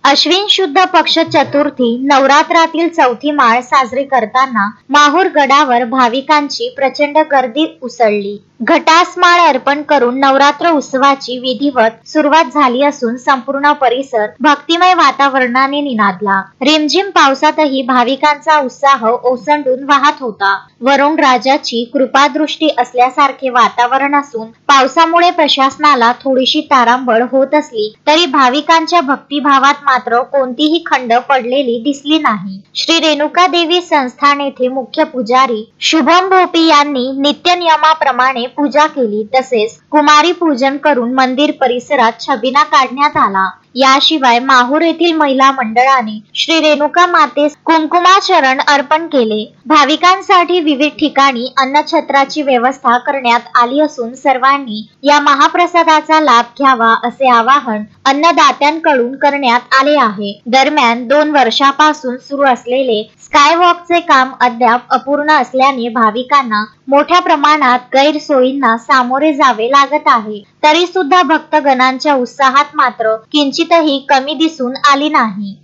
अश्विन शुद्ध पक्ष चतुर्थी नवरात्रातील चौथी माळ साजरी करताना माहूर गडावर भाविकांची प्रचंड गर्दी उसळली। घटास्माळ अर्पण करून नवरात्र उत्सवाची विधिवत सुरुवात झाली असून संपूर्ण परिसर भक्तिमय वातावरणाने निनादला। रिमझिम पावसातही भाविकांचा उत्साह ओसंडून वाहत होता। वरुण राजाची कृपादृष्टी असल्यासारखे वातावरण असून पावसामुळे प्रशासनाला थोडीशी तारांबळ होत असली तरी भाविकांच्या भक्तिभावात मात्र कोणतीही खंड पडलेली दिसली नाही। श्री रेणुका देवी संस्थान येथे मुख्य पुजारी शुभम भोपी यांनी नित्यनियमाप्रमाणे पूजा केली, तसेच कुमारी पूजन करून मंदिर परिसरात छबिना काढण्यात आला। याशिवाय माहूर येथील महिला मंडळाने श्री रेणुका मातेस कुंकुमाचरण अर्पण केले। भाविकांसाठी विविध ठिकाणी अन्नछत्राची व्यवस्था करण्यात आली असून सर्वांनी या महाप्रसादाचा लाभ घ्यावा असे आवाहन अन्नदात्यांकडून करण्यात आले आहे। दरम्यान 2 वर्षापासून सुरू असलेले स्कायवॉकचे काम अद्याप अपूर्ण असल्याने भाविकांना मोठ्या प्रमाणात गैरसोयींना सामोरे जावे लागत आहे। तरी सुद्धा भक्तगणांच्या उत्साहात मात्र किंचितही कमी दिसून आली नाही।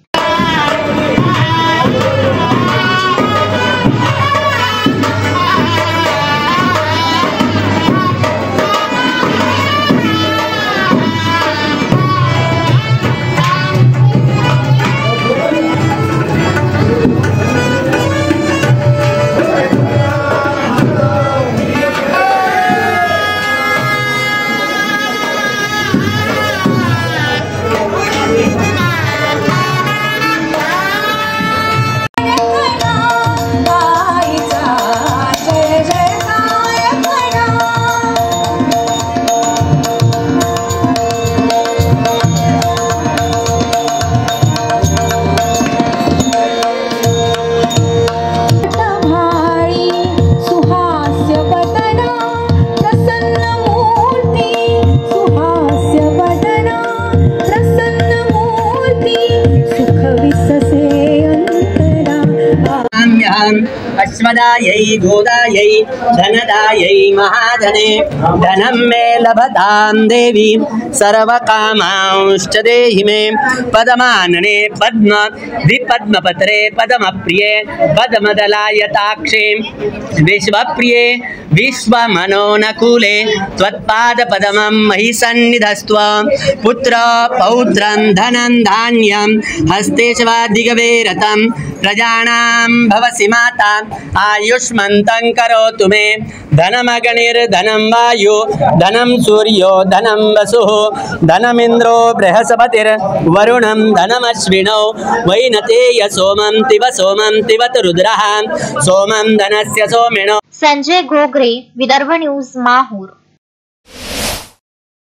अश्वदायै गोदायै धनदायै महाधने धनं मे लभतां देवी सर्वकामांश्च देहि मे पद्मानने पद्म द्विपद्मपत्रे पद्मप्रिये पद्मदलायताक्षे विश्वप्रिये विश्वमनोनुकूले त्वत्पादपद्मं मयि सन्निधस्त्व पुत्र पौत्रं धनं धान्यं हस्ते स्वादिगवे रतं प्रजानां भवसि माता आयुष्मन्तं करोतु मे धनमग्निर्धनं वायु धनं सूर्यो धनं वसुः धनमिन्द्रो बृहस्पतिर्वरुणं धनमश्विनौ वैनतेय सोमं तिवत रुद्रः सोमं धनस्य सोमिनो। संजय घोगरे, विदर्भ न्यूज, माहूर।